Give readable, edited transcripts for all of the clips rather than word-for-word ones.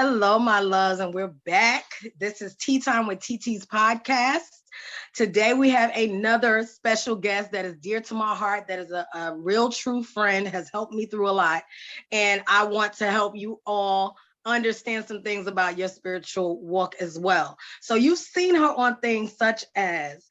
Hello, my loves, and we're back. This is Tea Time with TT's podcast. Today, we have another special guest that is dear to my heart, that is a real true friend, has helped me through a lot. And I want to help you all understand some things about your spiritual walk as well. So you've seen her on things such as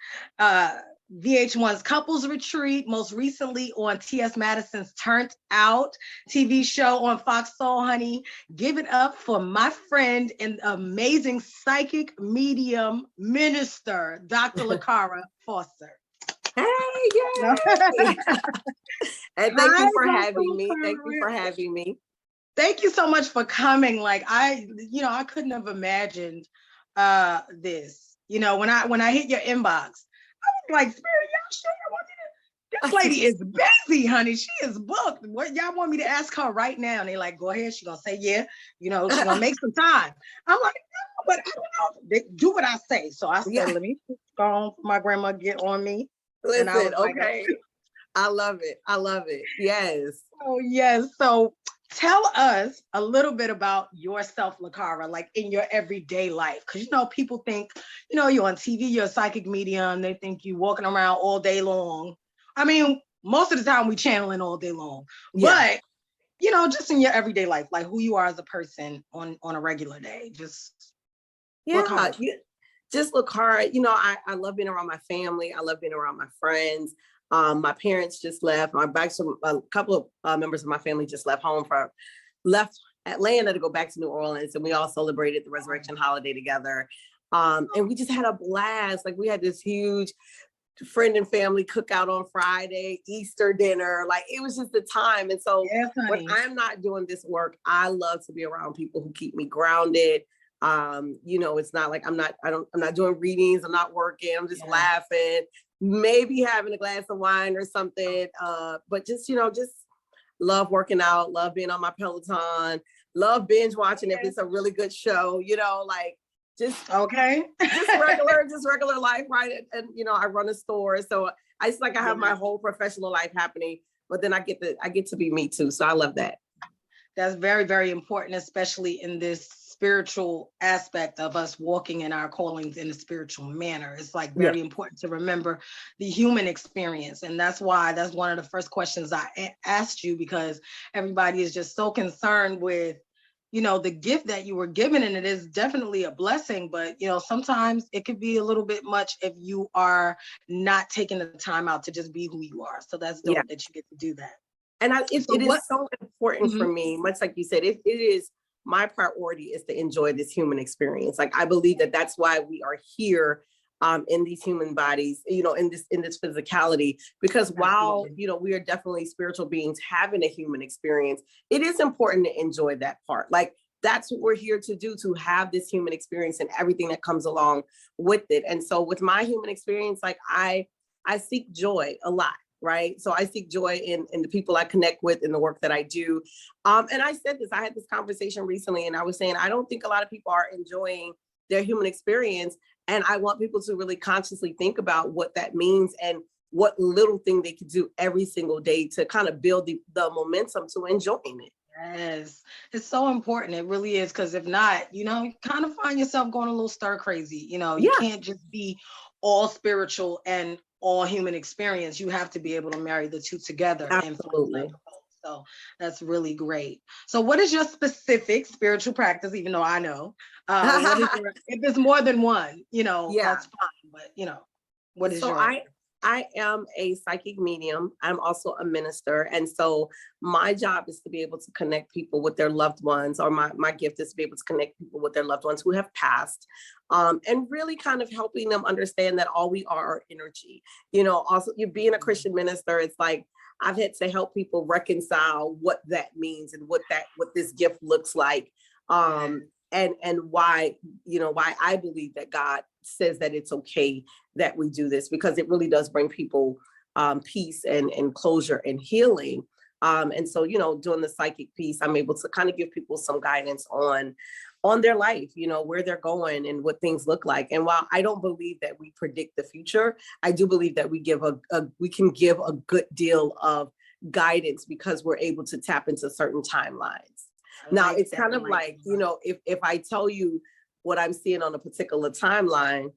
VH1's Couples Retreat, most recently on T.S. Madison's Turned Out TV show on Fox Soul, honey. Give it up for my friend and amazing psychic medium minister, Dr. Lakara Foster. Hey, yay! And thank you for having me. Thank you for having me. Thank you so much for coming. Like I couldn't have imagined this. When I hit your inbox, like, Spirit, y'all sure y'all want me to? This lady is busy, honey. She is booked. What y'all want me to ask her right now? And they like, go ahead. She gonna say yeah. She's gonna make some time. I'm like, no, but I don't know. They do what I say. So I said, let me go on. My grandma get on me. Listen, okay. I love it. I love it. Yes. Oh yes. So tell us a little bit about yourself, Lakara, like in your everyday life. Because, people think, you're on TV, you're a psychic medium. They think you walking around all day long. I mean, most of the time we channeling all day long. Yeah. But, just in your everyday life, like who you are as a person on a regular day. Just Lakara. Just Lakara. I love being around my family. I love being around my friends. My parents just left. A couple of members of my family just left Atlanta to go back to New Orleans, and we all celebrated the resurrection holiday together. And we just had a blast. Like we had this huge friend and family cookout on Friday, Easter dinner. Like it was just the time. And so when I'm not doing this work, I love to be around people who keep me grounded. It's not like I'm not doing readings. I'm not working. I'm just laughing. Maybe having a glass of wine or something, but just love working out, love being on my Peloton, love binge watching if it's a really good show, just regular life, right? And I run a store, so I have my whole professional life happening, but then I get to be me too, so I love that. That's very, very important, especially in this spiritual aspect of us walking in our callings in a spiritual manner. It's like very important to remember the human experience. And that's why that's one of the first questions I asked you, because everybody is just so concerned with, the gift that you were given. And it is definitely a blessing, but, sometimes it could be a little bit much if you are not taking the time out to just be who you are. So that's dope that you get to do that. And it is so important for me, much like you said, it is my priority is to enjoy this human experience. Like I believe that that's why we are here in these human bodies, in this physicality, because while, we are definitely spiritual beings having a human experience, it is important to enjoy that part. Like that's what we're here to do, to have this human experience and everything that comes along with it. And so with my human experience, like I seek joy a lot. Right. So I seek joy in the people I connect with, in the work that I do. And I said this, I had this conversation recently, and I was saying, I don't think a lot of people are enjoying their human experience. And I want people to really consciously think about what that means and what little thing they could do every single day to kind of build the momentum to enjoying it. Yes, it's so important. It really is. Because if not, you kind of find yourself going a little stir crazy. You can't just be all spiritual and all human experience. You have to be able to marry the two together. Absolutely. So that's really great. So what is your specific spiritual practice, even though I know, if it's more than one, that's fine. But, what is I am a psychic medium. I'm also a minister. And so my job is to be able to connect people with their loved ones, or my gift is to be able to connect people with their loved ones who have passed, and really kind of helping them understand that all we are energy. Also you being a Christian minister, it's like, I've had to help people reconcile what that means and what this gift looks like. And why I believe that God says that it's okay that we do this, because it really does bring people peace and closure and healing. And so, doing the psychic piece, I'm able to kind of give people some guidance on their life, where they're going and what things look like. And while I don't believe that we predict the future, I do believe that we can give a good deal of guidance, because we're able to tap into certain timelines. Now it's kind of like, you know, if I tell you what I'm seeing on a particular timeline,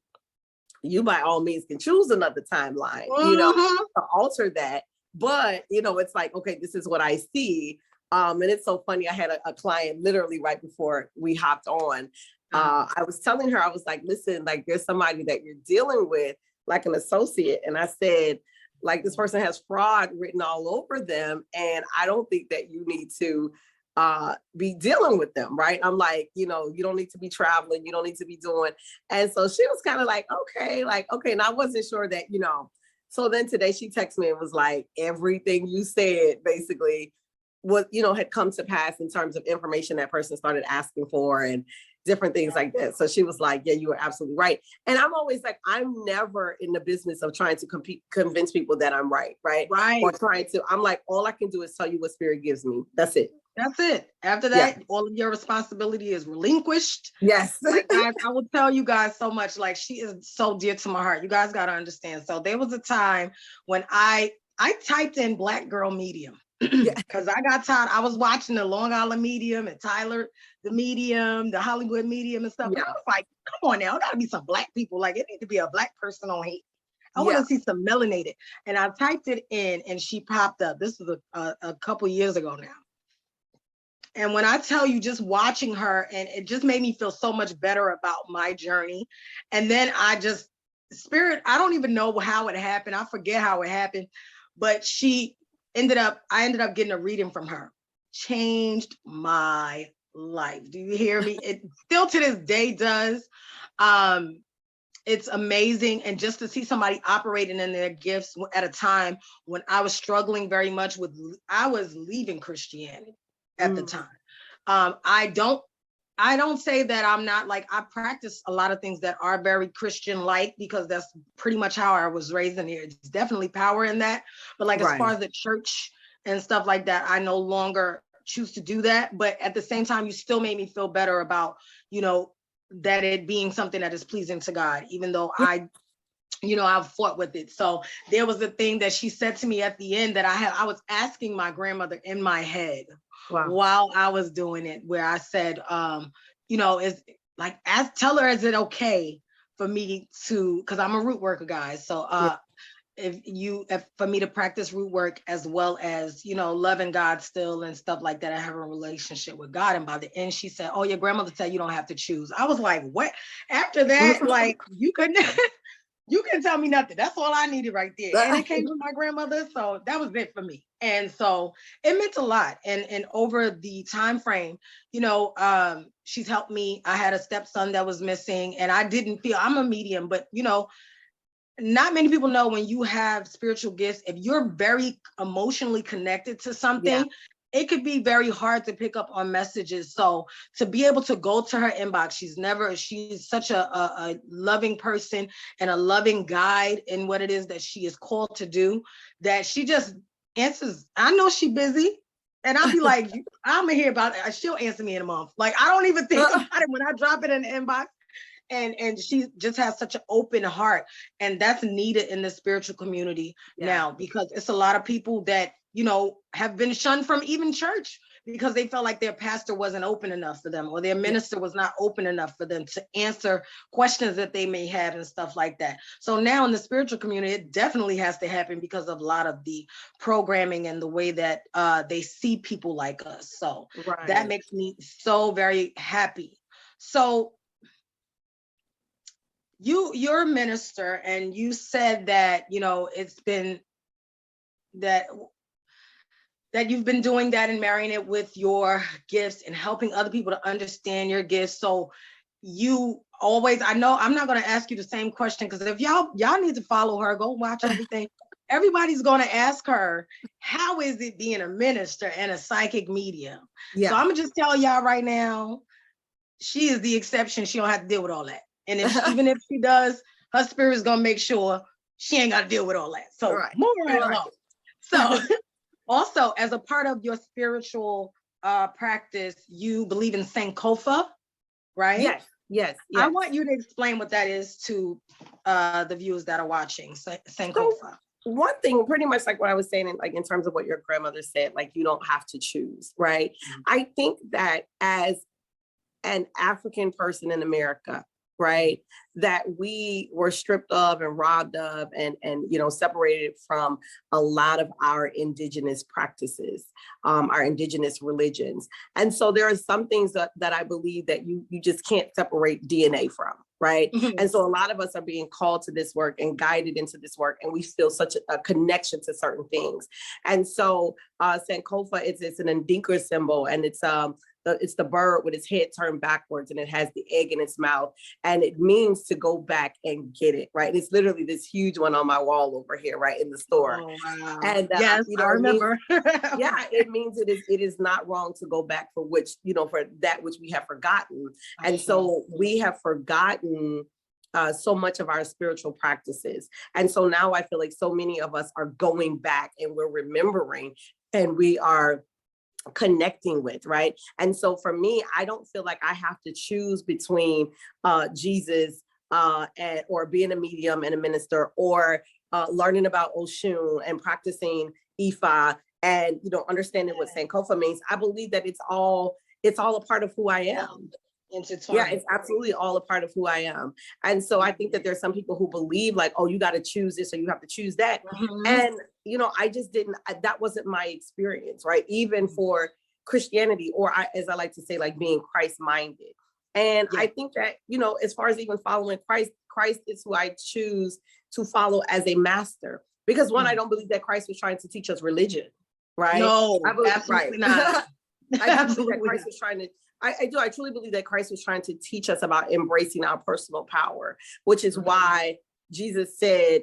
you by all means can choose another timeline, you know, to alter that. But, you know, it's like, okay, this is what I see. And it's so funny. I had a client literally right before we hopped on. I was telling her, I was like, listen, like there's somebody that you're dealing with, like an associate. And I said, like, this person has fraud written all over them. And I don't think that you need to be dealing with them, right? I'm like, you know, you don't need to be traveling, you don't need to be doing. And so she was kind of like, okay, and I wasn't sure that, you know. So then today she texted me and was like, everything you said basically was, you know, had come to pass in terms of information that person started asking for and different things like that. So she was like, yeah, you were absolutely right. And I'm always like, I'm never in the business of trying to convince people that I'm right. Or trying to, I'm like, all I can do is tell you what spirit gives me. That's it. That's it. After that, all of your responsibility is relinquished. Yes. Like, guys, I will tell you guys so much. Like, she is so dear to my heart. You guys got to understand. So there was a time when I typed in Black girl medium because I got tired. I was watching the Long Island medium and Tyler the medium, the Hollywood medium and stuff. And I was like, come on now, it got to be some Black people. Like, it needs to be a Black person on here. I want to see some melanated. And I typed it in and she popped up. This was a couple years ago now. And when I tell you, just watching her, and it just made me feel so much better about my journey. And then I don't even know how it happened. I forget how it happened, but I ended up getting a reading from her. Changed my life. Do you hear me? It still to this day does. It's amazing. And just to see somebody operating in their gifts at a time when I was struggling very much I was leaving Christianity at the time. I don't say that I'm not, like, I practice a lot of things that are very Christian-like because that's pretty much how I was raised in here. It's definitely power in that. But like, as far as the church and stuff like that, I no longer choose to do that. But at the same time, you still made me feel better about, you know, that it being something that is pleasing to God, even though I've fought with it. So there was a thing that she said to me at the end that I was asking my grandmother in my head while I was doing it, where I said, you know, is like, tell her, is it okay for me to, because I'm a root worker, guys. So for me to practice root work as well as, you know, loving God still and stuff like that, I have a relationship with God. And by the end, she said, oh, your grandmother said you don't have to choose. I was like, what? After that, like, you couldn't tell me nothing. That's all I needed right there. And it came from my grandmother. So that was it for me. And so it meant a lot. And over the time frame, you know, she's helped me. I had a stepson that was missing, and I didn't feel, I'm a medium, but, you know, not many people know when you have spiritual gifts, if you're very emotionally connected to something, it could be very hard to pick up on messages. So to be able to go to her inbox, she's such a loving person and a loving guide in what it is that she is called to do, that she just answers. I know she's busy, and I'll be like, I'm gonna hear about it. She'll answer me in a month. Like, I don't even think about it when I drop it in the inbox. And she just has such an open heart, and that's needed in the spiritual community now, because it's a lot of people that, you know, have been shunned from even church because they felt like their pastor wasn't open enough for them, or their minister was not open enough for them to answer questions that they may have and stuff like that. So now in the spiritual community, it definitely has to happen because of a lot of the programming and the way that they see people like us. So that makes me so very happy. So you're a minister, and you said that, you know, it's been that you've been doing that and marrying it with your gifts and helping other people to understand your gifts. So you always, I know I'm not going to ask you the same question, because if y'all need to follow her, go watch everything. Everybody's going to ask her, how is it being a minister and a psychic medium? So I'm gonna just tell y'all right now, she is the exception. She don't have to deal with all that. And even if she does, her spirit is gonna make sure she ain't gotta deal with all that. So moving right along. So also, as a part of your spiritual practice, you believe in Sankofa, right? Yes. I want you to explain what that is to the viewers that are watching. Sankofa. one thing, pretty much like what I was saying, in terms of what your grandmother said, like, you don't have to choose, right? Mm-hmm. I think that as an African person in America, right, that we were stripped of and robbed of and separated from a lot of our indigenous practices, our indigenous religions. And so there are some things that I believe that you just can't separate DNA from, right? Mm-hmm. And so a lot of us are being called to this work and guided into this work, and we feel such a connection to certain things. And so Sankofa, it's an Ndinka symbol, and it's the bird with its head turned backwards, and it has the egg in its mouth, and it means to go back and get it, right? It's literally this huge one on my wall over here, right, in the store. Oh, wow. And yes, I remember. It means it is not wrong to go back for that which we have forgotten. And so we have forgotten so much of our spiritual practices. And so now I feel like so many of us are going back and we're remembering and we are connecting with, right? And so for me, I don't feel like I have to choose between Jesus or being a medium and a minister, or learning about Oshun and practicing Ifa and understanding what Sankofa means. I believe that it's all a part of who I am. Yeah, it's absolutely all a part of who I am. And so I think that there's some people who believe like, oh, you got to choose this or you have to choose that. Mm-hmm. And, I just didn't, that wasn't my experience, right? Even for Christianity, or as I like to say, like being Christ-minded. And I think that, as far as even following Christ is who I choose to follow as a master. Because one, I don't believe that Christ was trying to teach us religion, right? No, absolutely not. I believe that Christ was trying to, I truly believe that Christ was trying to teach us about embracing our personal power, which is why Jesus said,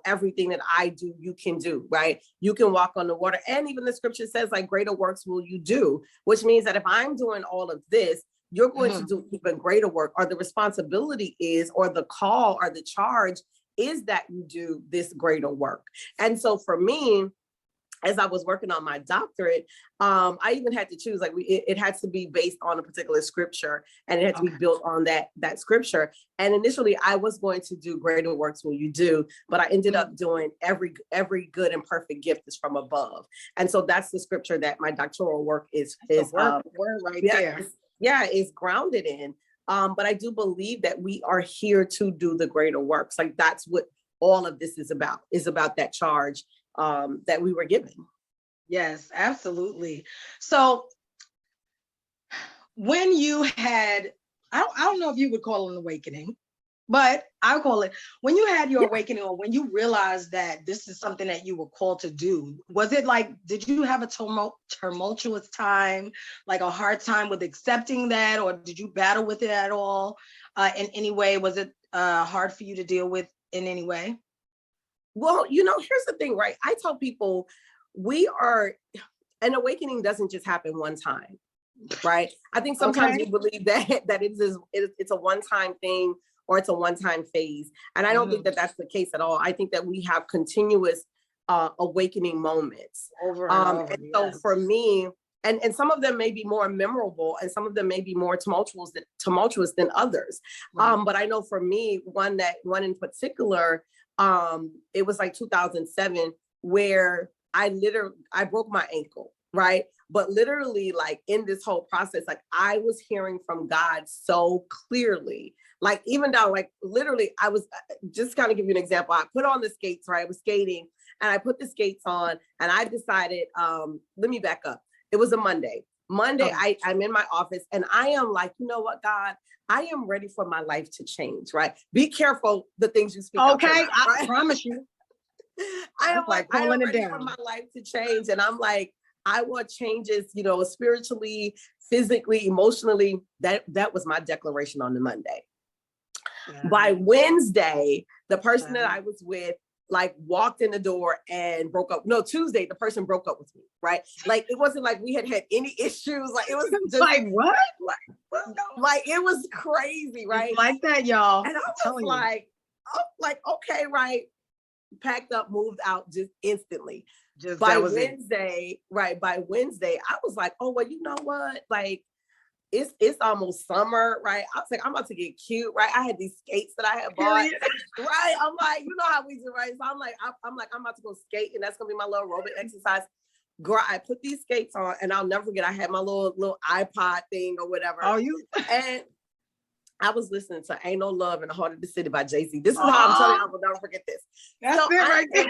everything that I do, you can do, right? You can walk on the water. And even the scripture says like greater works will you do, which means that if I'm doing all of this, you're going to do even greater work, or the responsibility is, or the call or the charge is that you do this greater work. And so for me, as I was working on my doctorate, I even had to choose, like it had to be based on a particular scripture, and it had to be built on that scripture. And initially I was going to do greater works will you do, but I ended up doing every good and perfect gift is from above. And so that's the scripture that my doctoral work is word right there. Is grounded in. But I do believe that we are here to do the greater works. Like that's what all of this is about that charge that we were given. Yes, absolutely. So when you had, I don't know if you would call it an awakening, but I'll call it, when you had your awakening, or when you realized that this is something that you were called to do, was it like, did you have a tumultuous time, like a hard time with accepting that, or did you battle with it at all in any way? Was it hard for you to deal with in any way? Well, here's the thing, right? I tell people an awakening doesn't just happen one time, right? I think sometimes we believe that it's a one-time thing, or it's a one-time phase. And I don't think that that's the case at all. I think that we have continuous awakening moments. Over and over, so for me, and some of them may be more memorable, and some of them may be more tumultuous than others. Right. But I know for me, one in particular, it was like 2007, where I broke my ankle, right? But literally, like in this whole process, like I was hearing from God so clearly, like even down, like literally, I was just kind of give you an example. I put on the skates, right? I was skating, and I put the skates on, and I decided, let me back up. It was a Monday. I'm in my office, and I am like, you know what, God, I am ready for my life to change, right? Be careful the things you speak. Okay, right? I promise you. I am ready for my life to change. And I'm like, I want changes, spiritually, physically, emotionally. That was my declaration on the Monday. Yeah. By Wednesday, the person that I was with like walked in the door and broke up. No, Tuesday, the person broke up with me, right? Like, it wasn't like we had any issues. Like, it was just like, what? Like, it was crazy, right? It's like that, y'all. And I was like, okay, right. Packed up, moved out just instantly. By Wednesday, I was like, oh, well, you know what? Like, it's almost summer, right? I was like, I'm about to get cute, right? I had these skates that I had bought, right? I'm like, you know how we do, right? So I'm like, I'm about to go skate, and that's gonna be my little aerobic exercise. Girl, I put these skates on, and I'll never forget. I had my little iPod thing or whatever. Oh, and I was listening to "Ain't No Love in the Heart of the City" by Jay-Z. This is how I'm telling you, I will never forget this. That's it right there.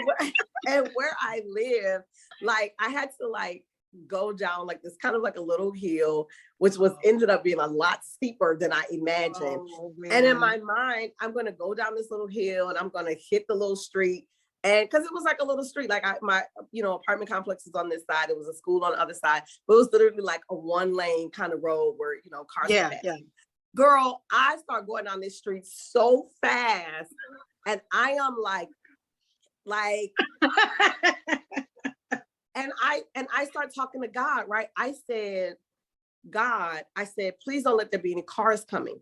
And where I live, like I had to like go down like this kind of like a little hill, which was ended up being a lot steeper than I imagined. And in my mind, I'm gonna go down this little hill and I'm gonna hit the little street. And because it was like a little street, like my apartment complex is on this side, it was a school on the other side, but it was literally like a 1-lane kind of road where cars yeah, pass. yeah. Girl, I start going down this street so fast, and I am like and I start talking to God, right? I said, God, please don't let there be any cars coming.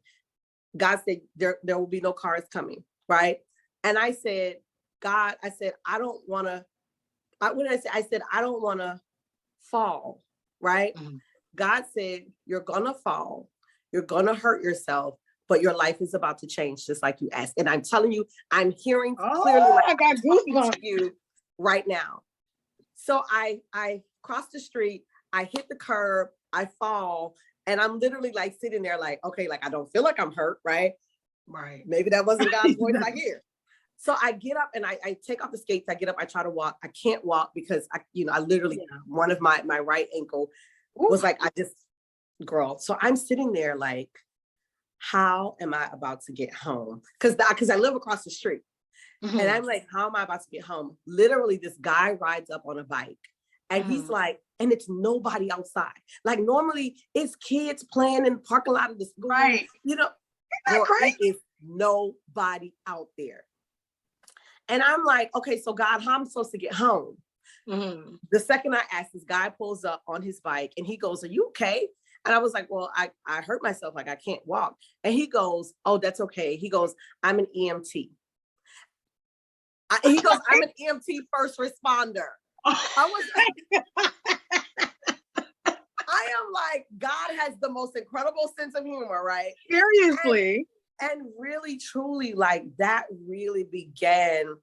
God said, there will be no cars coming, right? And I said, God, I don't want to, what did I say? I said, I don't want to fall, right? Mm-hmm. God said, you're going to fall. You're going to hurt yourself, but your life is about to change just like you asked. And I'm telling you, I'm hearing clearly like I got goosebumps you right now. So I cross the street, I hit the curb, I fall, and I'm literally like sitting there like, okay, like I don't feel like I'm hurt, right? Right. Maybe that wasn't God's voice I hear. So I get up and I take off the skates, I get up, I try to walk. I can't walk because I literally, one of my right ankle was like, girl. So I'm sitting there like, how am I about to get home? Because I live across the street. Mm-hmm. And I'm like, how am I about to get home? Literally, this guy rides up on a bike and he's like, and it's nobody outside. Like normally it's kids playing in the parking lot of the school. Right. Girl, it is nobody out there. And I'm like, okay, so God, how am I supposed to get home? Mm-hmm. The second I asked, this guy pulls up on his bike and he goes, are you okay? And I was like, well, I hurt myself, like I can't walk. And he goes, oh, that's okay. He goes, I'm an EMT. He goes, I'm an EMT first responder. I am like, God has the most incredible sense of humor, right? Seriously. And really, truly, like that really began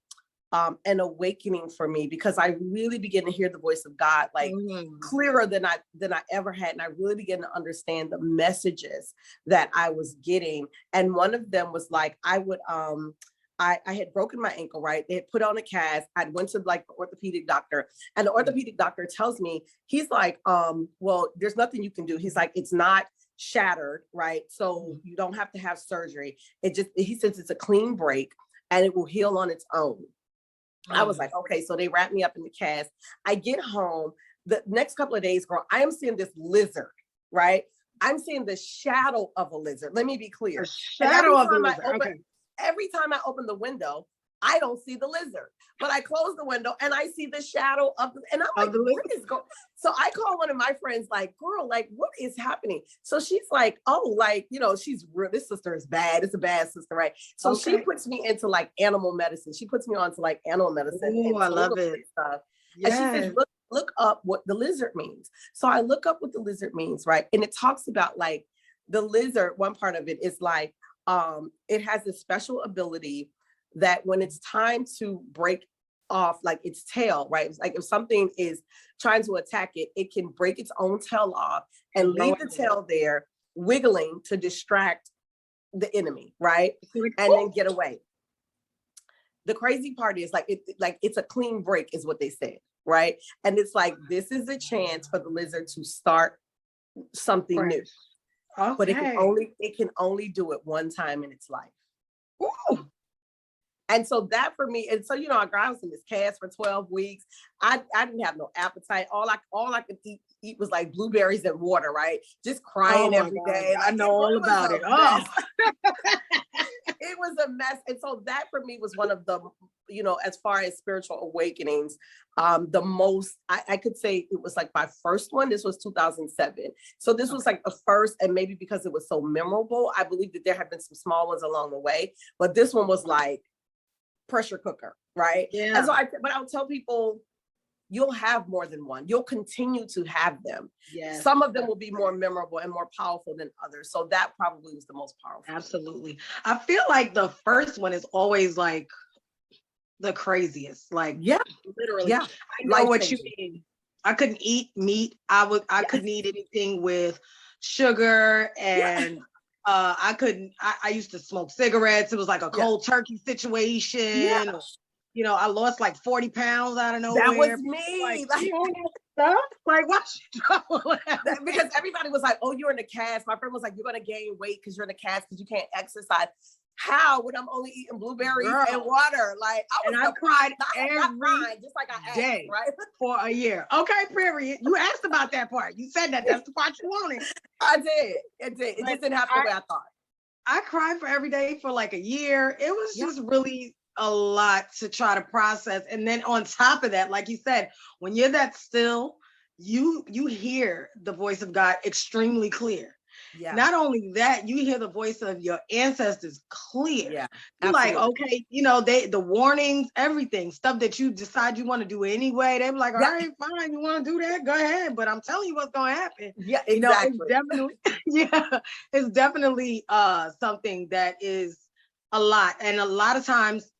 an awakening for me, because I really began to hear the voice of God like clearer than I ever had. And I really began to understand the messages that I was getting. And one of them was like, I had broken my ankle, right? They had put on a cast. I went to like the orthopedic doctor, and the orthopedic doctor tells me, he's like, well, there's nothing you can do. He's like, it's not shattered, right? So you don't have to have surgery. He says it's a clean break and it will heal on its own. I was like, okay, so they wrapped me up in the cast. I get home the next couple of days, girl, I am seeing this lizard, right? I'm seeing the shadow of a lizard. Let me be clear. The shadow of the lizard. Okay. Every time I open the window, I don't see the lizard, but I close the window and I see the shadow and I'm like, what is going? So I call one of my friends, like, girl, like, what is happening? So she's like, oh, like, this sister is bad. It's a bad sister, right? So she puts me into like animal medicine. She puts me on to like animal medicine. Oh, I love it. Stuff. Yes. And she says, look up what the lizard means. So I look up what the lizard means, right? And it talks about like the lizard. One part of it is like, it has this special ability that when it's time to break off like its tail, right? It's like if something is trying to attack it, it can break its own tail off and leave the tail there wiggling to distract the enemy, right? And then get away. The crazy part is like it's a clean break is what they said, right? And it's like, this is a chance for the lizard to start something new. Okay. But it can only do it one time in its life. Ooh. And so that for me, and so I was in this cast for 12 weeks. I didn't have no appetite. All I could eat was like blueberries and water, right? Just crying every day. I know all about it. Oh. It was a mess. And so that for me was one of the, as far as spiritual awakenings, the most, I could say it was like my first one. This was 2007. So this was like the first, and maybe because it was so memorable, I believe that there have been some small ones along the way, but this one was like pressure cooker, right? Yeah. And so but I'll tell people, you'll have more than one. You'll continue to have them. Yes. Some of them will be more memorable and more powerful than others. So that probably was the most powerful. Absolutely. I feel like the first one is always like the craziest. Like, yeah, literally. Yeah. I know what you mean. I couldn't eat meat. I couldn't eat anything with sugar, and I used to smoke cigarettes. It was like a cold turkey situation. Yeah. You know, I lost like 40 pounds out of nowhere. That was me. Like, you know, stuff. Like, what's trouble? Because everybody was like, "Oh, you're in the cast." My friend was like, "You're gonna gain weight because you're in the cast because you can't exercise." How when I'm only eating blueberries and water? Like I cried every just like I day, asked, right? For a year. Okay, period. You asked about that part. You said that. That's the part you wanted. I did. It did. It just didn't happen the way I thought. I cried for every day for like a year. It was just really a lot to try to process. And then on top of that, like you said, when you're that still, you hear the voice of God extremely clear. Yeah. Not only that, you hear the voice of your ancestors clear. Yeah. You're like, okay, you know, the warnings, everything, stuff that you decide you want to do anyway. They be like, all right, fine, you want to do that? Go ahead. But I'm telling you what's gonna happen. Yeah, exactly. You know, it's definitely, it's definitely something that is a lot. And a lot of times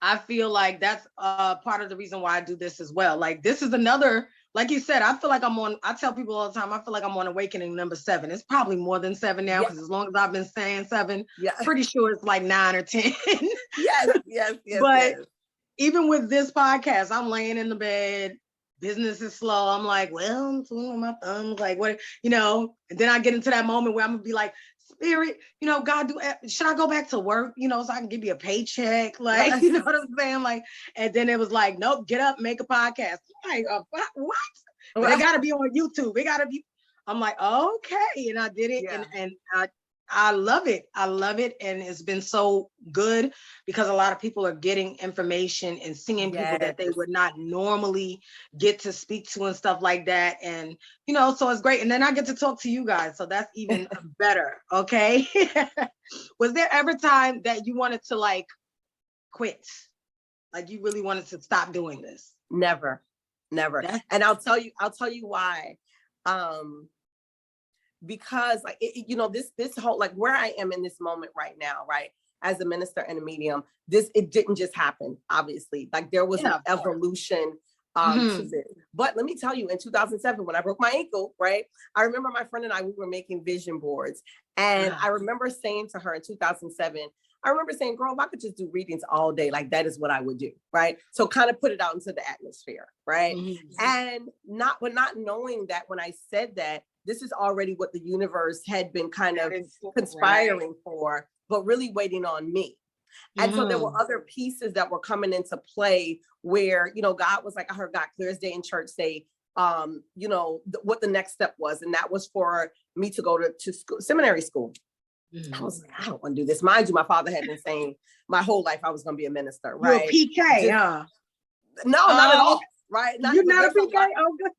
I feel like that's part of the reason why I do this as well. Like, this is another, like you said, I feel like I tell people all the time, I feel like I'm on awakening number 7. It's probably more than 7 now, because as long as I've been saying 7, pretty sure it's like 9 or 10. Yes. But even with this podcast, I'm laying in the bed, business is slow. I'm like, well, I'm twiddling my thumbs, like, what, you know, and then I get into that moment where I'm gonna be like, Spirit, you know, God, should I go back to work, you know, so I can give you a paycheck? Like, you know what I'm saying? Like, and then it was like, nope, get up, make a podcast. I'm like, what? But it gotta be on YouTube. It gotta be. I'm like, okay. And I did it. And I love it. I love it. And it's been so good because a lot of people are getting information and seeing people that they would not normally get to speak to and stuff like that. And, you know, so it's great. And then I get to talk to you guys. So that's even better. Okay. Was there ever time that you wanted to like quit? Like you really wanted to stop doing this? Never. And I'll tell you why. Because like, you know, this whole, like where I am in this moment right now, right, as a minister and a medium, it didn't just happen, obviously. Like there was an evolution to this. But let me tell you, in 2007, when I broke my ankle, right, I remember my friend and I, we were making vision boards. And I remember saying to her in 2007, I remember saying, girl, if I could just do readings all day, like that is what I would do, right? So kind of put it out into the atmosphere, right? And not knowing that when I said that, this is already what the universe had been kind of conspiring for, but really waiting on me. And so there were other pieces that were coming into play where, you know, God was like, I heard God clear as day in church say, you know, what the next step was. And that was for me to go to school, seminary school. I was like, I don't want to do this. Mind you, my father had been saying my whole life I was going to be a minister, right? You're a PK, huh? No, not at all. Right? You're not a PK?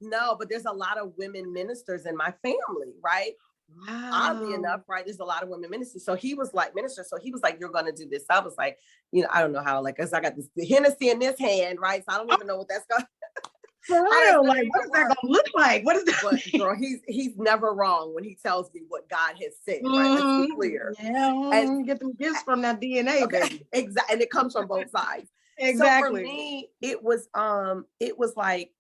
No, but there's a lot of women ministers in my family, right? Wow. Oddly enough, right? There's a lot of women ministers. So he was like, minister. So he was like, you're going to do this. I was like, you know, I don't know how, like, cause I got this Hennessy in this hand, right? So I don't even know what that's going to For real, like, what is that gonna look like? What is that? But, girl, he's never wrong when he tells me what God has said, right? Let's be clear. Yeah, and get them gifts from that DNA, baby. Exactly, and it comes from both sides. Exactly. So for me, it was like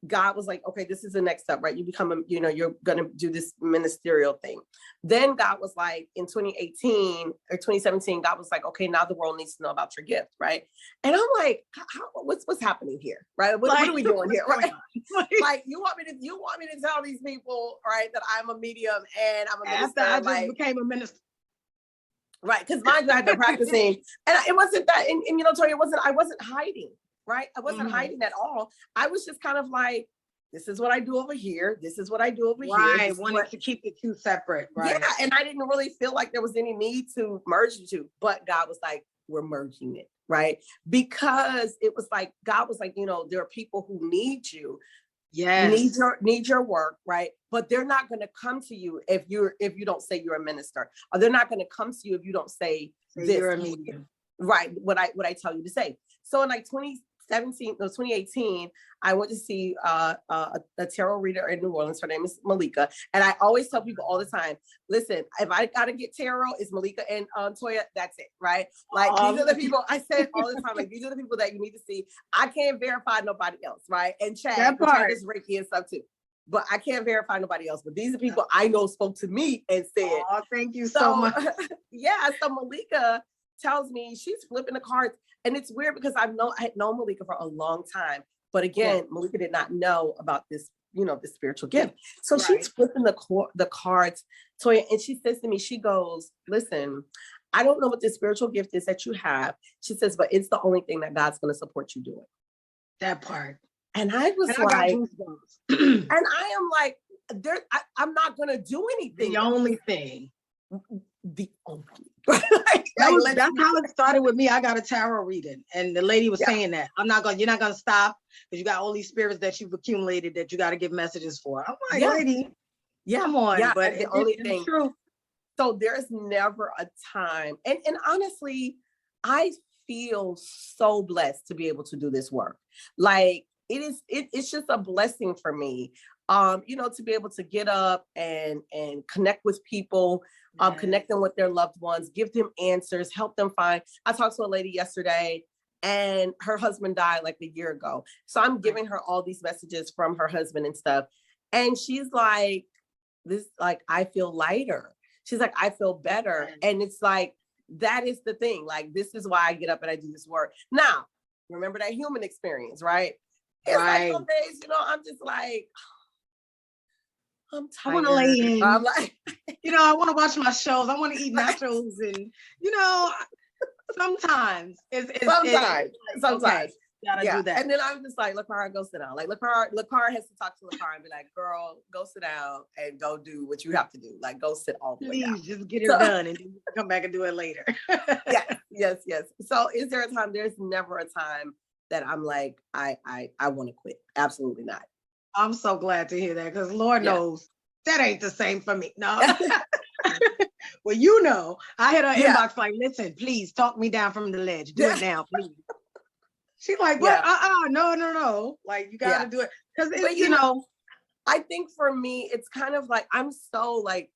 God was like, okay, this is the next step, right? You become you're gonna do this ministerial thing. Then God was like, in 2018 or 2017, God was like, okay, now the world needs to know about your gift, right? And I'm like, what's happening here, right? What are we doing here, right? Like, you want me to tell these people, right, that I'm a medium and I'm a minister? After I just became a minister. Right, because mind you, I had been practicing, and it wasn't that, and you know, Toya, I wasn't hiding, right? I wasn't hiding at all. I was just kind of like, this is what I do over here. This is what I do over here. Right, wanted to keep the two separate, right? Yeah, and I didn't really feel like there was any need to merge the two, but God was like, we're merging it, right? Because it was like, God was like, you know, there are people who need you. Yes. Need your work, right? But they're not going to come to you if you don't say you're a minister, or they're not going to come to you if you don't say this. You're a medium. Right. What I tell you to say. So in like 2018, I went to see a tarot reader in New Orleans. Her name is Malika. And I always tell people all the time, listen, if I got to get tarot, it's Malika and Toya. That's it, right? Like, these are the people, I say it all the time, like, these are the people that you need to see. I can't verify nobody else, right? And Chad is Reiki and stuff too. But I can't verify nobody else. But these are people I know spoke to me and said, oh, thank you so much. Yeah, so Malika tells me she's flipping the cards. And it's weird because I had known Malika for a long time. But again, Malika did not know about this, this spiritual gift. So she's flipping the cards, Toya, and she says to me, she goes, listen, I don't know what this spiritual gift is that you have. She says, but it's the only thing that God's going to support you doing. That part. And I was like, and I am like, I'm not going to do anything. The only thing. The only that's how it started with me. I got a tarot reading, and the lady was saying that you're not gonna stop because you got all these spirits that you've accumulated that you got to give messages for. I'm like, lady, come on. Yeah, but the only thing. True. So there's never a time, and honestly, I feel so blessed to be able to do this work. Like it's just a blessing for me. To be able to get up and connect with people, connect them with their loved ones, give them answers, help them find. I talked to a lady yesterday and her husband died like a year ago. So I'm giving her all these messages from her husband and stuff. And she's like, I feel lighter. She's like, I feel better. And it's like, that is the thing. Like, this is why I get up and I do this work. Now, remember that human experience, right? It's like some days, I'm just like, I'm tired. I want to lay in. I'm like, I want to watch my shows. I want to eat nachos, and sometimes sometimes okay, gotta do that. And then I'm just like, Lakara, go sit down. Like Lakara has to talk to Lakara and be like, girl, go sit down and go do what you have to do. Like, go sit all the way down. Please just get it done and then come back and do it later. Yes. So is there a time? There's never a time that I'm like, I want to quit. Absolutely not. I'm so glad to hear that, because Lord knows that ain't the same for me. No. Well, I hit her inbox like, listen, please talk me down from the ledge. Do it now, please. She's like, what? No. Like, you got to do it. Because it's, I think for me, it's kind of like, I'm so like,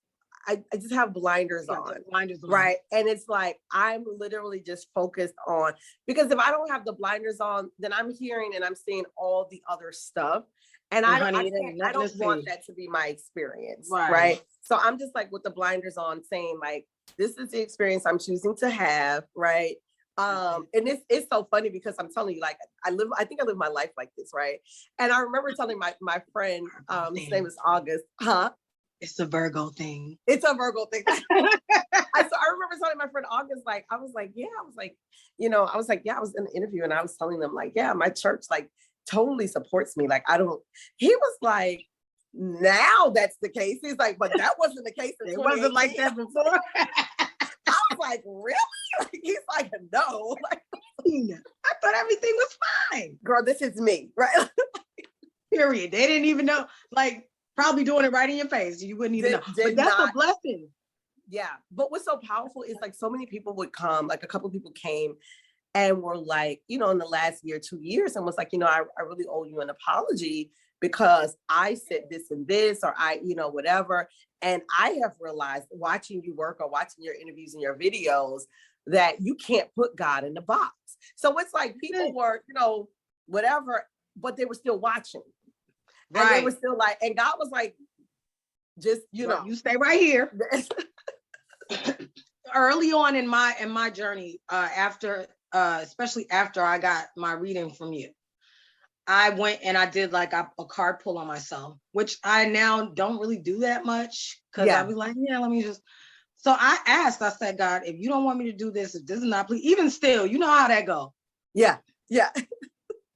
I just have blinders on. Right. And it's like, I'm literally just focused on, because if I don't have the blinders on, then I'm hearing and I'm seeing all the other stuff. And I don't want that to be my experience. Right. So I'm just like with the blinders on saying like, this is the experience I'm choosing to have. Right. And it's so funny because I'm telling you, like, I think I live my life like this. Right. And I remember telling my friend, his name is August. It's a Virgo thing. It's a Virgo thing. So I remember telling my friend August, I was like, yeah, I was in an interview and I was telling them like, yeah, my church, like, totally supports me. Like, he was like, now that's the case. He's like, but that wasn't the case. It wasn't like that before. I was like, really? Like, he's like, no. Like, I thought everything was fine. Girl, this is me, right? Period. They didn't even know, like, probably doing it right in your face. You wouldn't even know. But that's a blessing. Yeah. But what's so powerful is like so many people would come, like a couple of people came and were like, in the last year, 2 years, and was like, I really owe you an apology because I said this and this, or I, whatever. And I have realized watching you work or watching your interviews and your videos that you can't put God in the box. So it's like people were, whatever, but they were still watching. Right. And they were still like, and God was like, just, you stay right here. Early on in my journey, especially after I got my reading from you, I went and I did like a card pull on myself, which I now don't really do that much because I was like, let me just. So I said, God, if you don't want me to do this, if this is not, please, even still, you know how that go. Yeah.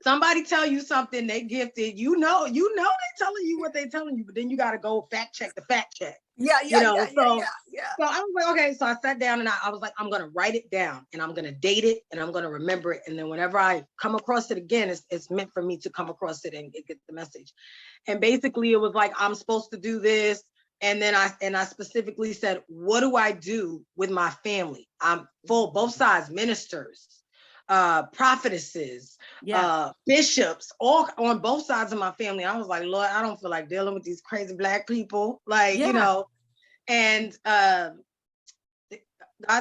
Somebody tell you something, they gifted, they telling you what they telling you, but then you got to go fact check the fact check. So I was like, okay, so I sat down and I was like, I'm going to write it down and I'm going to date it and I'm going to remember it. And then whenever I come across it again, it's meant for me to come across it and get the message. And basically it was like, I'm supposed to do this. And then I specifically said, what do I do with my family? I'm full, both sides, ministers, prophetesses, bishops, all on both sides of my family. I was like, Lord, I don't feel like dealing with these crazy Black people. Like, you know, and God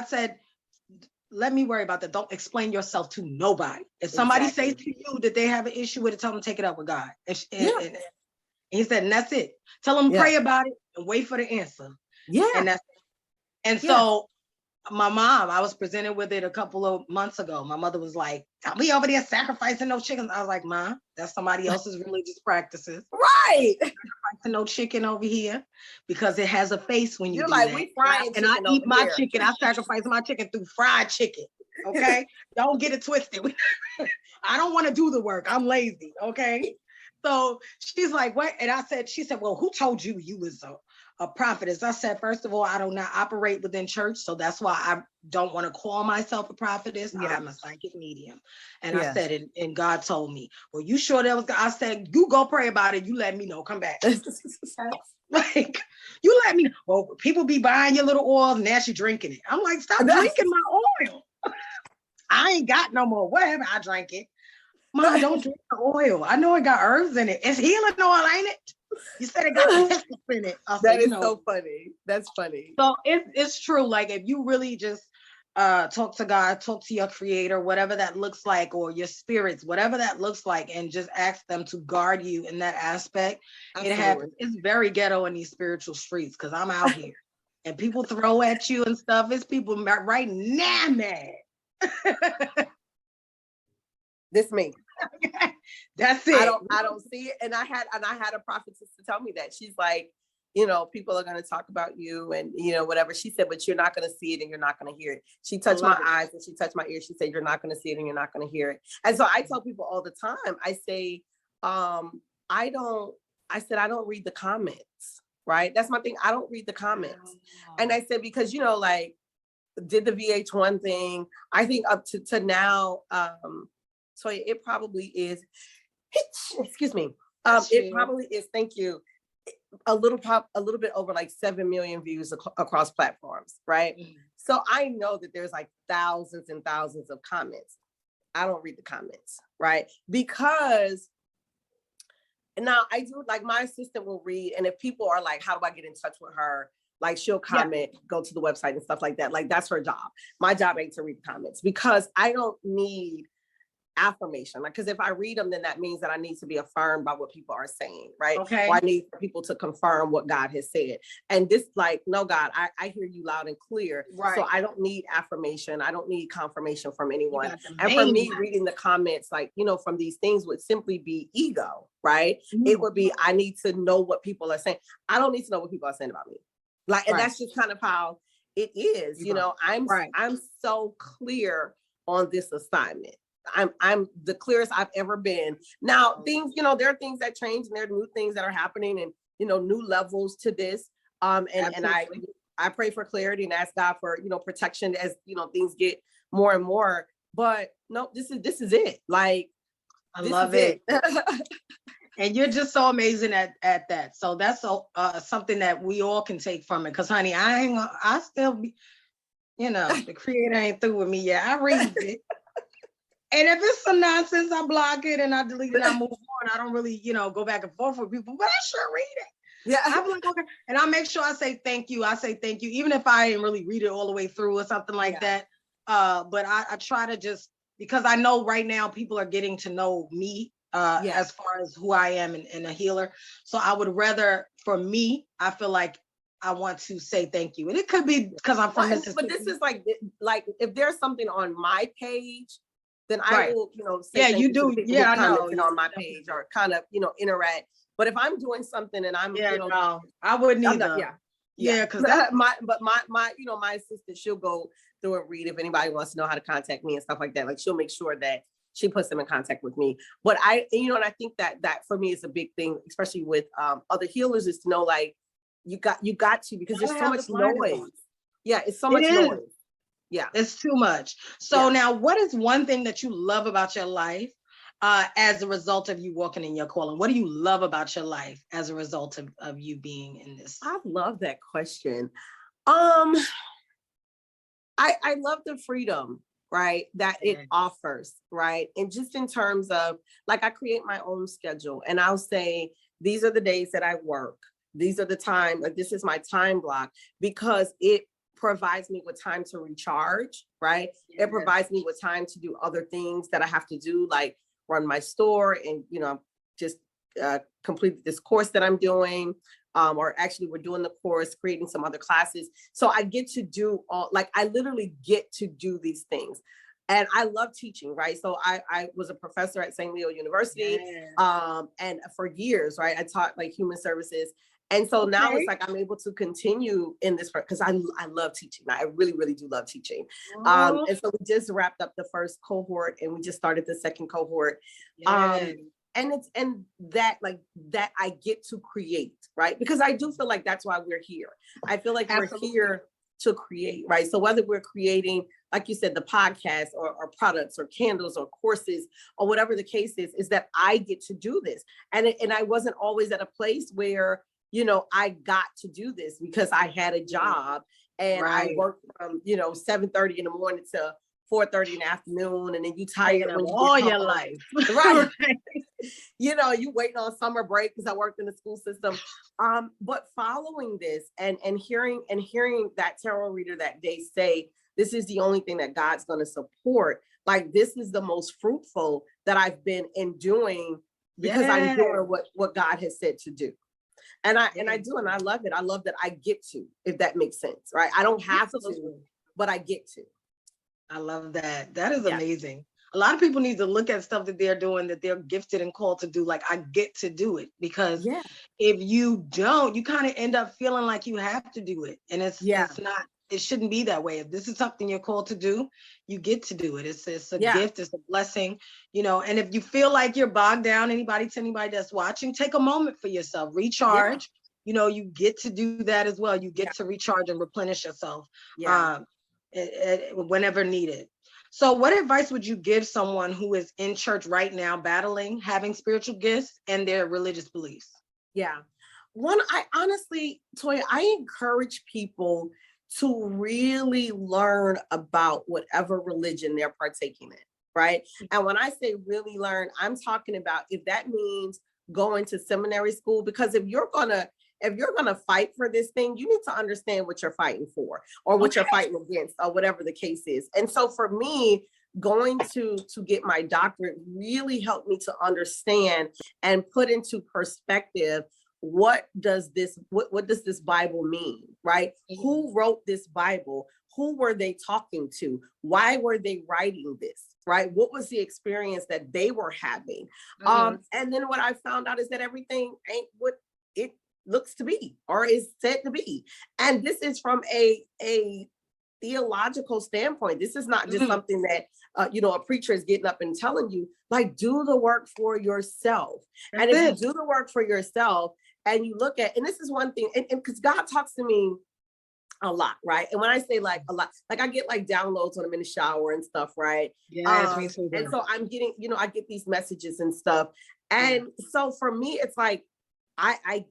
said, let me worry about that. Don't explain yourself to nobody. If somebody says to you that they have an issue with it, tell them to take it up with God. And he said, and that's it. Tell them pray about it and wait for the answer. And that's it. And so my mom, I was presented with it a couple of months ago. My mother was like, "Don't be over there sacrificing no chickens." I was like, "Mom, that's somebody else's religious practices. Right. Sacrificing no chicken over here because it has a face when you do like, that. We frying and I eat my chicken. I sacrifice my chicken through fried chicken. Okay, don't get it twisted. I don't want to do the work. I'm lazy. Okay." So she's like, "What?" And she said, "Well, who told you you was a prophetess?" I said, "First of all, I do not operate within church, so that's why I don't want to call myself a prophetess. I'm a psychic medium." And I said, and God told me, "Well, you sure that was God?" I said, "You go pray about it. You let me know. Come back." Like, you let me know. Well, people be buying your little oils, and now she drinking it. I'm like, stop drinking my oil. I ain't got no more. Whatever, I drank it. Mom, don't drink the oil. I know it got herbs in it. It's healing oil, ain't it? You said it got the in it. That is so funny. That's funny. So it's true. Like, if you really just talk to God, talk to your creator, whatever that looks like, or your spirits, whatever that looks like, and just ask them to guard you in that aspect. Absolutely. It happens. It's very ghetto in these spiritual streets because I'm out here and people throw at you and stuff. It's people right now mad. This me. That's it. I don't see it. And I had a prophetess to tell me that. She's like, you know, people are going to talk about you and, you know, whatever. She said, but you're not going to see it and you're not going to hear it. She touched my eyes and she touched my ears. She said, you're not going to see it and you're not going to hear it. And so I tell people all the time, I say, I don't read the comments, right? That's my thing. I don't read the comments. And I said, because, you know, like, did the VH1 thing, I think up to now, so it probably is, excuse me. It probably is, thank you, a little bit over like 7 million views across platforms, right? Mm-hmm. So I know that there's like thousands and thousands of comments. I don't read the comments, right? Because now I do, like, my assistant will read, and if people are like, how do I get in touch with her? Like, she'll comment, go to the website and stuff like that. Like, that's her job. My job ain't to read the comments because I don't need affirmation. Like, because if I read them, then that means that I need to be affirmed by what people are saying, right? Okay. Or I need people to confirm what God has said. And this, like, no, God, I hear you loud and clear. Right. So I don't need affirmation. I don't need confirmation from anyone. And for me, reading the comments, like, you know, from these things would simply be ego, right? Mm-hmm. It would be, I need to know what people are saying. I don't need to know what people are saying about me. Like, and that's just kind of how it is. You know, I'm so clear on this assignment. I'm the clearest I've ever been. Now, things, you know, there are things that change and there are new things that are happening and, you know, new levels to this. And I pray for clarity and ask God for, you know, protection as, you know, things get more and more. But no, this is it. Like, I love it. And you're just so amazing at that. So that's something that we all can take from it. Because, honey, I still be, you know, the creator ain't through with me yet. I read it. And if it's some nonsense, I block it and I delete it and I move on. I don't really, you know, go back and forth with people, but I sure read it. Yeah. I'm like, okay. And I make sure I say thank you. I say thank you, even if I didn't really read it all the way through or something like that. But I try to just, because I know right now people are getting to know me as far as who I am and a healer. So I would rather, for me, I feel like I want to say thank you. And it could be because I'm from Mississippi. But this is like if there's something on my page, then I will, you know, say thank you to the people who commented on my page or kind of, you know, interact. But if I'm doing something and I'm, you know, no, I wouldn't either. Because my you know, my assistant, she'll go through and read if anybody wants to know how to contact me and stuff like that. Like, she'll make sure that she puts them in contact with me. But you know, and I think that for me is a big thing, especially with other healers, is to know, like, you got to, because there's so much noise. Yeah, it's so much noise. Yeah, it's too much. So now, what is one thing that you love about your life as a result of you walking in your calling? What do you love about your life as a result of you being in this? I love that question. I love the freedom, right, that it offers, right? And just in terms of, like, I create my own schedule and I'll say, these are the days that I work. These are the time, like this is my time block, because it provides me with time to recharge, right? It provides me with time to do other things that I have to do, like run my store and, just complete this course that I'm doing. Or actually we're doing the course, creating some other classes. So I get to do I literally get to do these things. And I love teaching, right? So I was a professor at St. Leo University, and for years, right? I taught like human services. And so now it's like I'm able to continue in this because I love teaching. I really, really do love teaching. And so we just wrapped up the first cohort and we just started the second cohort. And that I get to create, right? Because I do feel like that's why we're here. I feel like we're here to create, right? So whether we're creating, like you said, the podcast or products or candles or courses or whatever the case is that I get to do this. And I wasn't always at a place where, I got to do this because I had a job and I worked from, 7:30 in the morning to 4:30 in the afternoon, and then you tired when you all your life. Right. You waiting on summer break because I worked in the school system. But following this and hearing that tarot reader that day say, this is the only thing that God's going to support. Like, this is the most fruitful that I've been in doing because I'm doing what God has said to do. And I do, and I love it. I love that I get to, if that makes sense, right? I don't have to, but I get to. I love that. That is amazing. A lot of people need to look at stuff that they're doing, that they're gifted and called to do. Like, I get to do it, because if you don't, you kind of end up feeling like you have to do it. And it's not, it shouldn't be that way. If this is something you're called to do, you get to do it. It's a gift, it's a blessing, and if you feel like you're bogged down, to anybody that's watching, take a moment for yourself, recharge. You get to do that as well. You get to recharge and replenish yourself. Whenever needed. So what advice would you give someone who is in church right now, battling having spiritual gifts and their religious beliefs? One, I honestly, Toya, I encourage people to really learn about whatever religion they're partaking in, right? And when I say really learn, I'm talking about, if that means going to seminary school, because if you're gonna fight for this thing, you need to understand what you're fighting for, or what you're fighting against, or whatever the case is. And so for me, going to get my doctorate really helped me to understand and put into perspective, what does this Bible mean, right? Who wrote this Bible? Who were they talking to? Why were they writing this? Right? What was the experience that they were having? And then what I found out is that everything ain't what it looks to be or is said to be. And this is from a theological standpoint. This is not just something that a preacher is getting up and telling you. Like, do the work for yourself. And if you do the work for yourself and you look at, and this is one thing, and because God talks to me a lot, right? And when I say like a lot, like I get like downloads when I'm in the shower and stuff, right? Me too. And so I'm getting, I get these messages and stuff. And so for me, it's like, I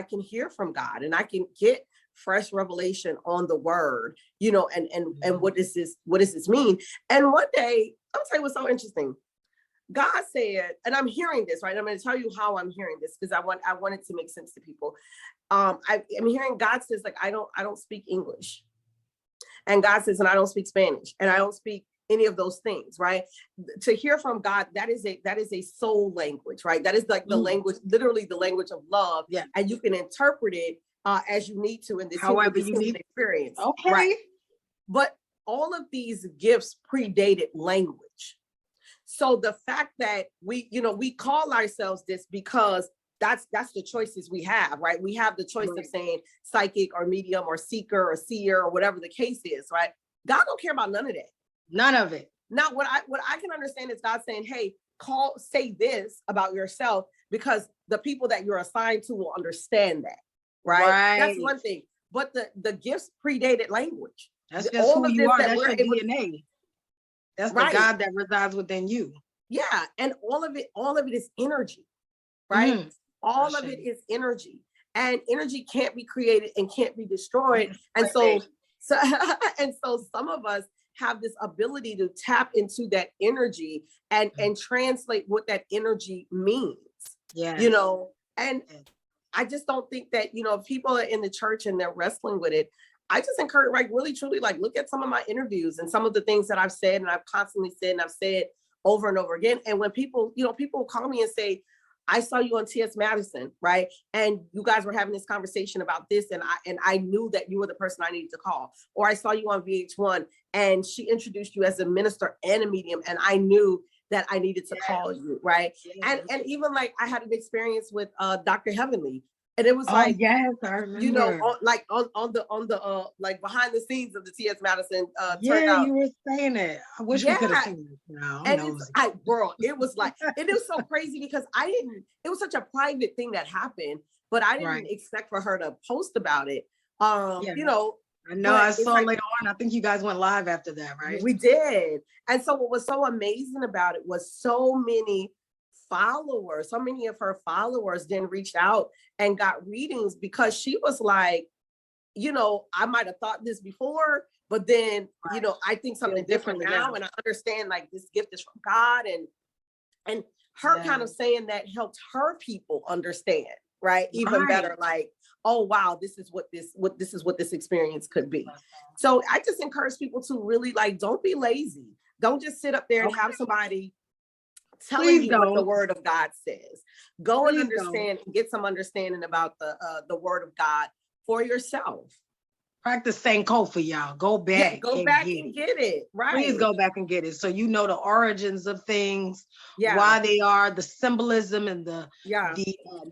can hear from God, and I can get fresh revelation on the word, and what does this mean? And one day, I'll tell you what's so interesting. God said, and I'm hearing this, right? I'm going to tell you how I'm hearing this, because I want it to make sense to people. I'm hearing God says, like, I don't speak English. And God says, and I don't speak Spanish, and I don't speak any of those things, right? To hear from God, that is a soul language, right? That is like the language, literally the language of love. And you can interpret it as you need to in this human experience. Right? But all of these gifts predated language. So the fact that we call ourselves this because that's the choices we have, right? We have the choice of saying psychic or medium or seeker or seer or whatever the case is, right? God don't care about none of that. None of it. Now, what I can understand is God saying, hey, say this about yourself, because the people that you're assigned to will understand that, right? That's one thing. But the gifts predated language. That's just who you are. That's your DNA. That's the God that resides within you. Yeah. And all of it is energy, right? All of it is energy. And energy can't be created and can't be destroyed. And so some of us, have this ability to tap into that energy and translate what that energy means. Yeah. You know, and I just don't think that, you know, if people are in the church and they're wrestling with it, I just encourage, like, really, truly, like, look at some of my interviews and some of the things that I've said and I've constantly said and I've said over and over again. And when people, you know, people call me and say, I saw you on T.S. Madison, right? And you guys were having this conversation about this, and I knew that you were the person I needed to call. Or I saw you on VH1 and she introduced you as a minister and a medium, and I knew that I needed to call you, right? And even like I had an experience with Dr. Heavenly. And it was like, yes, I remember. You know, on the like behind the scenes of the T.S. Madison yeah, turnout. you were saying it. I wish we could have seen it now. And it was like, it was so crazy because it was such a private thing that happened, but I didn't expect for her to post about it. You know, I know I saw later on. I think you guys went live after that, right? We did. And so what was so amazing about it was so many of her followers then reached out and got readings, because she was like, you know, I might have thought this before, but then, you know, I think something differently now. And I understand like this gift is from God, and her kind of saying that helped her people understand, right? Even better, like, oh, wow, this is what this experience could be. So I just encourage people to really, like, don't be lazy. Don't just sit up there and have somebody telling you what the word of God says. Go and understand and get some understanding about the word of God for yourself. Practice St. for y'all. Go back. Go back and get it. Right. Please go back and get it. So you know the origins of things, why they are, the symbolism and the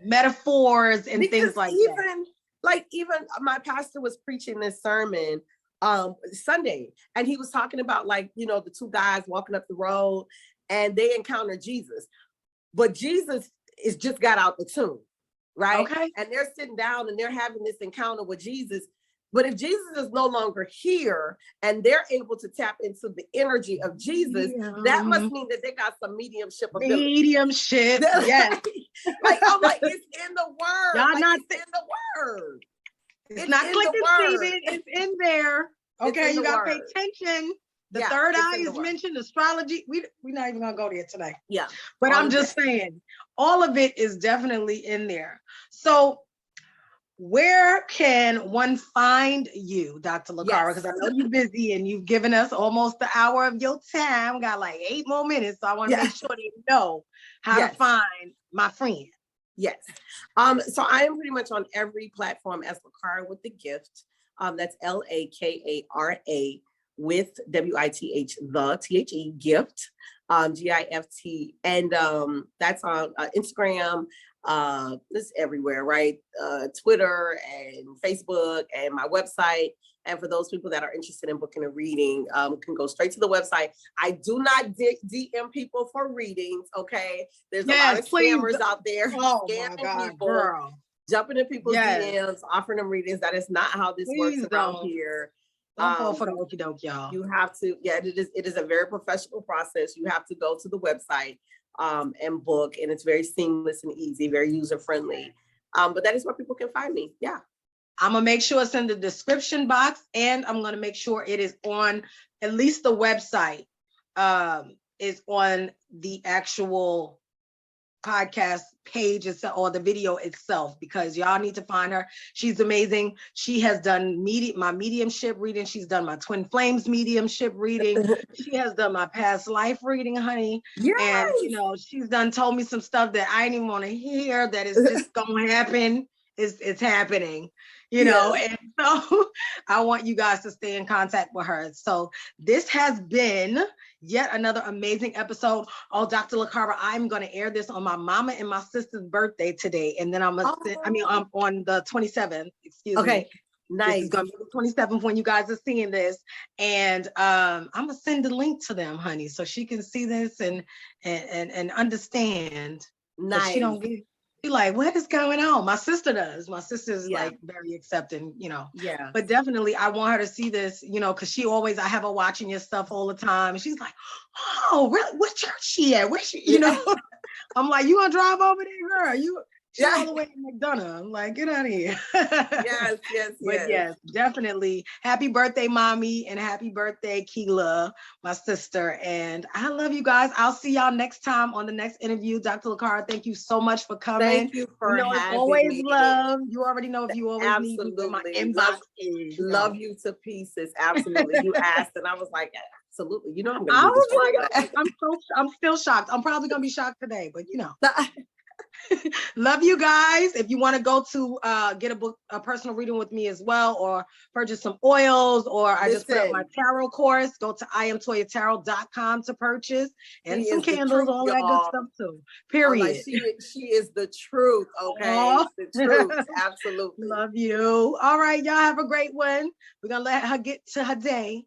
metaphors and things like that. Like even my pastor was preaching this sermon Sunday, and he was talking about, like, you know, the two guys walking up the road and they encounter Jesus, but Jesus is just got out the tomb, right? Okay. And they're sitting down and they're having this encounter with Jesus. But if Jesus is no longer here and they're able to tap into the energy of Jesus, that must mean that they got some mediumship ability. Mediumship, yes. Like, I'm like, it's in the word. Y'all like, it's in the word. It's not clicking, Steven. It's in there. Okay, you got to pay attention. The third eye is mentioned, astrology. We're not even gonna go there today. Yeah. But I'm just saying, all of it is definitely in there. So where can one find you, Dr. Lakara? Because I know you're busy and you've given us almost the hour of your time. We got like 8 more minutes. So I want to make sure they know how to find my friend. Yes. So I am pretty much on every platform as Lakara with the gift. That's Lakara with WITH, the THE gift, GIFT. And that's on Instagram. It's everywhere, right? Twitter and Facebook and my website. And for those people that are interested in booking a reading, can go straight to the website. I do not DM people for readings, okay? There's a lot of scammers out there scamming people, girl. Jumping in people's DMs, offering them readings. That is not how this works around here. Don't fall for the okie doke, y'all. You have to, it is a very professional process. You have to go to the website and book, and it's very seamless and easy, very user-friendly. But that is where people can find me. Yeah. I'm gonna make sure it's in the description box, and I'm gonna make sure it is on at least the website is on the actual podcast page or the video itself, because y'all need to find her. She's amazing. She has done my mediumship reading. She's done my twin flames mediumship reading. She has done my past life reading, honey. Yes. And you know, she's told me some stuff that I didn't even want to hear, that is just gonna happen. It's happening, you know, and so I want you guys to stay in contact with her. So this has been yet another amazing episode. Oh, Dr. Lakara, I'm going to air this on my mama and my sister's birthday today. And then I'm on the 27th, excuse me. Nice. This is going to be the 27th when you guys are seeing this. And I'm going to send the link to them, honey, so she can see this and understand. Nice. She don't get like, what is going on? My sister does. My sister's like very accepting, you know. Yeah. But definitely I want her to see this, you know, because I have her watching your stuff all the time. And she's like, oh, really? What church she at? Where she, you know? I'm like, you gonna drive over there, girl? She's all the way in McDonough. I'm like, get out of here. Yes. But yes, definitely. Happy birthday, mommy, and happy birthday, Keela, my sister. And I love you guys. I'll see y'all next time on the next interview. Dr. Lakara, thank you so much for coming. Thank you for it's having always me. love. You already know if you always Absolutely. need me, my inbox is. Love you to pieces. Absolutely. You asked, and I was like, absolutely. You know, I'm I gonna do was this. like, I'm still shocked. I'm probably gonna be shocked today, but you know. Love you guys. If you want to go to get a personal reading with me as well, or purchase some oils, or I just put up my tarot course, go to iamtoyatarot.com to purchase, and some candles, all that good stuff too. Period. Like, she is the truth. Okay. The truth. Absolutely. Love you. All right, y'all have a great one. We're gonna let her get to her day.